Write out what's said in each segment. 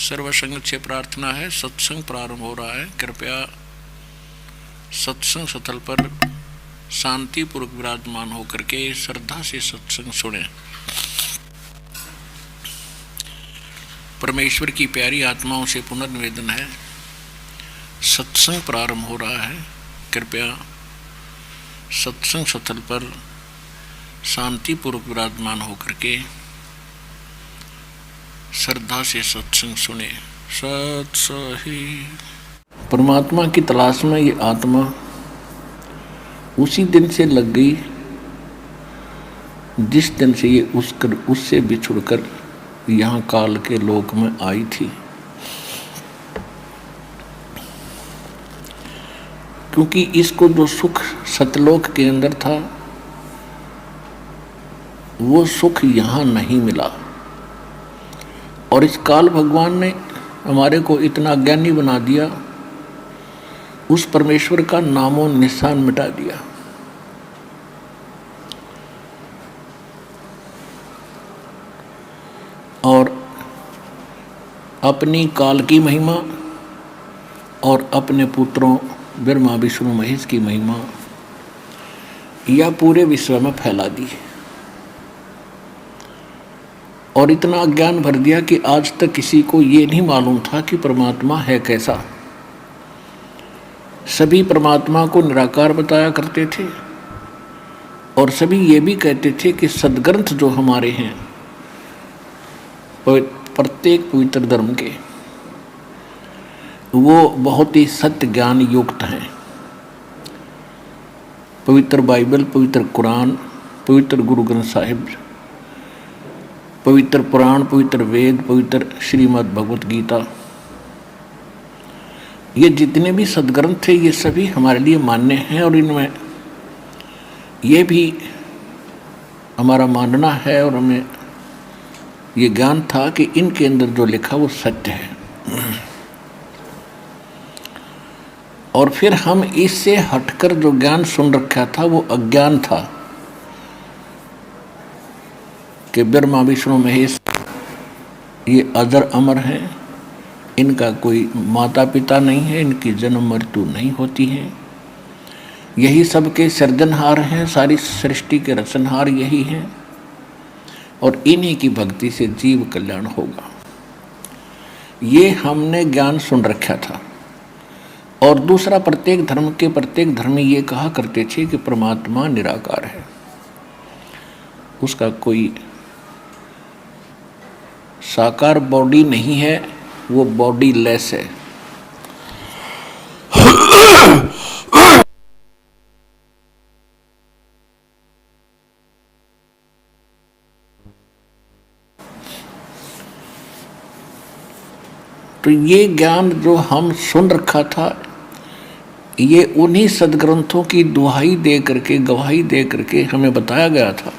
सर्वसंग से प्रार्थना है। सत्संग प्रारंभ हो रहा है। कृपया सत्संग स्थल पर शांतिपूर्वक विराजमान होकर के श्रद्धा से सत्संग सुने। परमेश्वर की प्यारी आत्माओं से पुनर्निवेदन है, सत्संग प्रारंभ हो रहा है। कृपया सत्संग स्थल पर शांतिपूर्वक विराजमान होकर के श्रद्धा से सत्संग सुने। सत्सही परमात्मा की तलाश में ये आत्मा उसी दिन से लग गई जिस दिन से ये उससे बिछुड़कर यहाँ काल के लोक में आई थी। क्योंकि इसको जो सुख सतलोक के अंदर था वो सुख यहाँ नहीं मिला, और इस काल भगवान ने हमारे को इतना ज्ञानी बना दिया, उस परमेश्वर का नामो निशान मिटा दिया। और अपनी काल की महिमा और अपने पुत्रों ब्रह्मा विष्णु महेश की महिमा यह पूरे विश्व में फैला दी, और इतना अज्ञान भर दिया कि आज तक किसी को ये नहीं मालूम था कि परमात्मा है कैसा। सभी परमात्मा को निराकार बताया करते थे, और सभी ये भी कहते थे कि सद्ग्रंथ जो हमारे हैं प्रत्येक पवित्र धर्म के, वो बहुत ही सत्य ज्ञान युक्त हैं। पवित्र बाइबल, पवित्र कुरान, पवित्र गुरु ग्रंथ साहिब, पवित्र पुराण, पवित्र वेद, पवित्र श्रीमद् भगवत गीता, ये जितने भी सद्ग्रंथ थे ये सभी हमारे लिए मान्य हैं, और इनमें ये भी हमारा मानना है और हमें ये ज्ञान था कि इनके अंदर जो लिखा वो सत्य है। और फिर हम इससे हटकर जो ज्ञान सुन रखा था वो अज्ञान था कि ब्रह्मा विष्णु महेश ये अजर अमर हैं, इनका कोई माता पिता नहीं है, इनकी जन्म मृत्यु नहीं होती है, यही सबके सृजनहार हैं, सारी सृष्टि के रचनहार यही हैं, और इन्हीं की भक्ति से जीव कल्याण होगा। ये हमने ज्ञान सुन रखा था। और दूसरा, प्रत्येक धर्म के प्रत्येक धर्मी ये कहा करते थे कि परमात्मा निराकार है, उसका कोई साकार बॉडी नहीं है, वो बॉडी लेस है। तो ये ज्ञान जो हम सुन रखा था ये उन्हीं सद्ग्रंथों की दुहाई दे करके, गवाही दे करके हमें बताया गया था।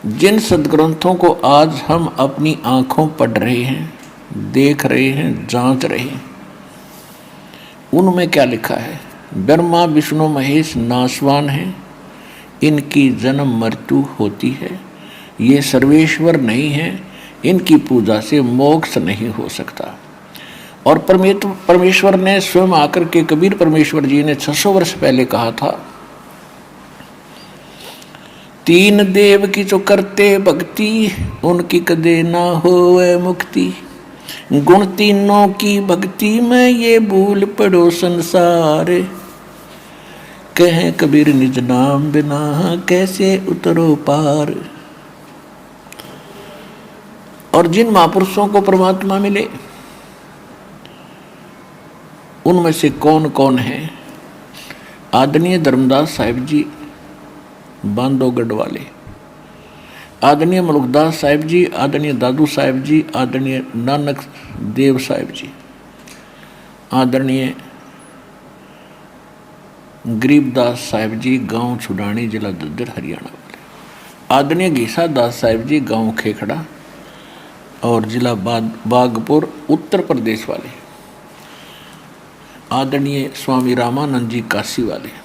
जिन सद्ग्रंथों को आज हम अपनी आंखों पढ़ रहे हैं, देख रहे हैं, जांच रहे हैं, उनमें क्या लिखा है? ब्रह्मा विष्णु महेश नाशवान हैं, इनकी जन्म मृत्यु होती है, ये सर्वेश्वर नहीं है, इनकी पूजा से मोक्ष नहीं हो सकता। और परमेश्वर ने स्वयं आकर के, कबीर परमेश्वर जी ने 600 वर्ष पहले कहा था, तीन देव की जो करते भक्ति, उनकी कदे ना होवे मुक्ति, गुण तीनों की भक्ति में ये भूल पड़ो संसार, कहें कबीर निज नाम बिना कैसे उतरो पार। और जिन महापुरुषों को परमात्मा मिले उनमें से कौन कौन है? आदरणीय धर्मदास साहिब जी बांधवगढ़ वाले, आदरणीय मलुकदास साहिब जी, आदरणीय दादू साहिब जी, आदरणीय नानक देव साहिब जी, आदरणीय गरीबदास साहिब जी गांव छुडानी, जिला दद्दर, हरियाणा वाले, आदरणीय घीसा दास साहिब जी गांव खेखड़ा और जिला बागपुर उत्तर प्रदेश वाले, आदरणीय स्वामी रामानंद जी काशी वाले,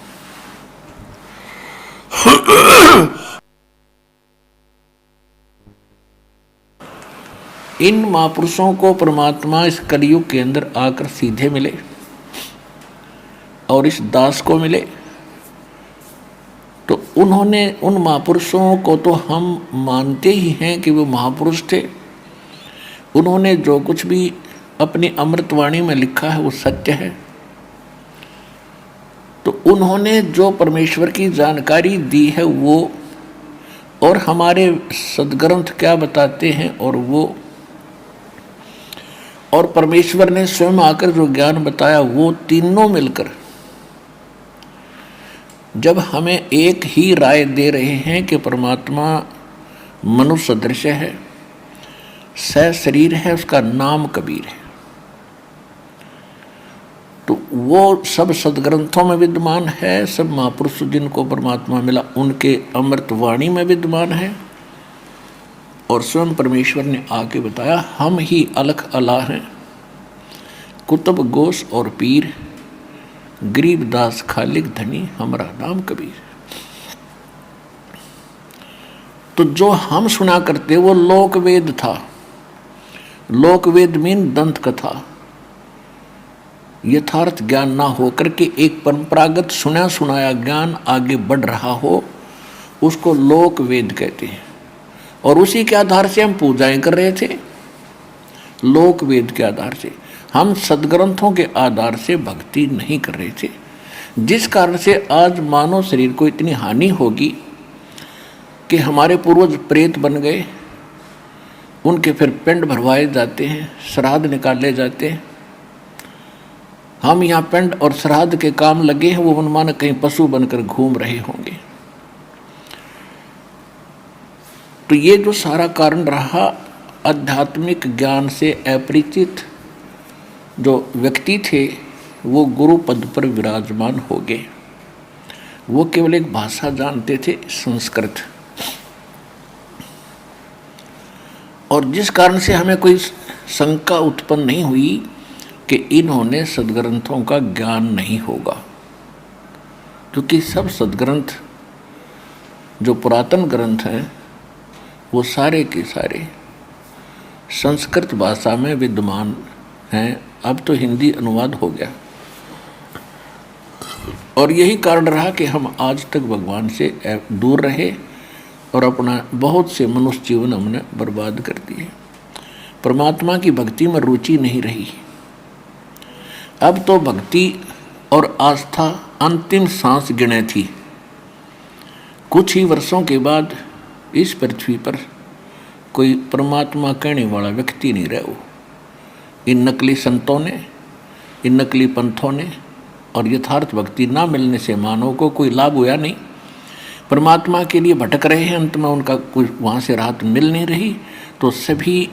इन महापुरुषों को परमात्मा इस कलयुग के अंदर आकर सीधे मिले और इस दास को मिले, तो उन्होंने उन महापुरुषों को तो हम मानते ही हैं कि वो महापुरुष थे। उन्होंने जो कुछ भी अपनी अमृतवाणी में लिखा है वो सत्य है। तो उन्होंने जो परमेश्वर की जानकारी दी है वो, और हमारे सदग्रंथ क्या बताते हैं और वो, और परमेश्वर ने स्वयं आकर जो ज्ञान बताया, वो तीनों मिलकर जब हमें एक ही राय दे रहे हैं कि परमात्मा मनुष्य सदृश है, सशरीर है, उसका नाम कबीर है, तो वो सब सदग्रंथों में विद्यमान है। सब महापुरुष जिनको परमात्मा मिला उनके अमृतवाणी में विद्यमान है, और स्वयं परमेश्वर ने आके बताया हम ही अलख अला हैं, कुतुब गोश और पीर, गरीबदास खालिक धनी, हमारा नाम कबीर। तो जो हम सुना करते वो लोक वेद था। लोक वेद मीन दंत कथा, यथार्थ ज्ञान ना होकर के एक परंपरागत सुना सुनाया ज्ञान आगे बढ़ रहा हो, उसको लोक वेद कहते हैं। और उसी के आधार से हम पूजाएं कर रहे थे, लोक वेद के आधार से। हम सदग्रंथों के आधार से भक्ति नहीं कर रहे थे, जिस कारण से आज मानव शरीर को इतनी हानि होगी कि हमारे पूर्वज प्रेत बन गए, उनके फिर पिंड भरवाए जाते हैं, श्राद्ध निकाले जाते हैं। हम यहाँ पिंड और श्राद्ध के काम लगे हैं, वो मनमाना कहीं पशु बनकर घूम रहे होंगे। तो ये जो सारा कारण रहा, आध्यात्मिक ज्ञान से अपरिचित जो व्यक्ति थे वो गुरु पद पर विराजमान हो गए। वो केवल एक भाषा जानते थे, संस्कृत, और जिस कारण से हमें कोई शंका उत्पन्न नहीं हुई कि इन्होंने सदग्रंथों का ज्ञान नहीं होगा, क्योंकि सब सदग्रंथ जो पुरातन ग्रंथ हैं वो सारे के सारे संस्कृत भाषा में विद्यमान हैं। अब तो हिंदी अनुवाद हो गया, और यही कारण रहा कि हम आज तक भगवान से दूर रहे और अपना बहुत से मनुष्य जीवन हमने बर्बाद कर दिए। परमात्मा की भक्ति में रुचि नहीं रही। अब तो भक्ति और आस्था अंतिम सांस गिने थी। कुछ ही वर्षों के बाद इस पृथ्वी पर कोई परमात्मा कहने वाला व्यक्ति नहीं रहे। वो इन नकली संतों ने, इन नकली पंथों ने और यथार्थ भक्ति ना मिलने से मानव को कोई लाभ हुआ नहीं। परमात्मा के लिए भटक रहे हैं, अंत में उनका कोई वहाँ से राहत मिल नहीं रही, तो सभी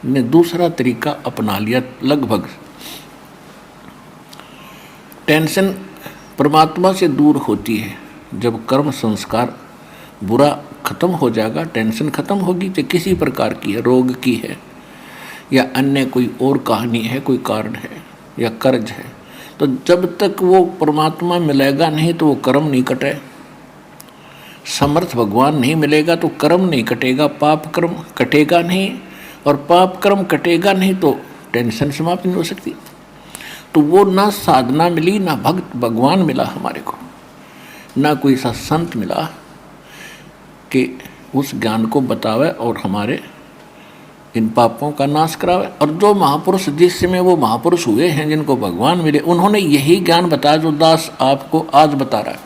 ने दूसरा तरीका अपना लिया। लगभग टेंशन परमात्मा से दूर होती है जब कर्म संस्कार बुरा खत्म हो जाएगा, टेंशन खत्म होगी, तो किसी प्रकार की है, रोग की है या अन्य कोई और कहानी है, कोई कारण है या कर्ज है, तो जब तक वो परमात्मा मिलेगा नहीं तो वो कर्म नहीं कटे। समर्थ भगवान नहीं मिलेगा तो कर्म नहीं कटेगा, पाप कर्म कटेगा नहीं, और पाप कर्म कटेगा नहीं तो टेंशन समाप्त नहीं हो सकती। तो वो ना साधना मिली, ना भक्त भगवान मिला हमारे को, ना कोई सा संत मिला कि उस ज्ञान को बतावे और हमारे इन पापों का नाश करावे। और जो महापुरुष जिस समय वो महापुरुष हुए हैं जिनको भगवान मिले, उन्होंने यही ज्ञान बताया जो दास आपको आज बता रहा है।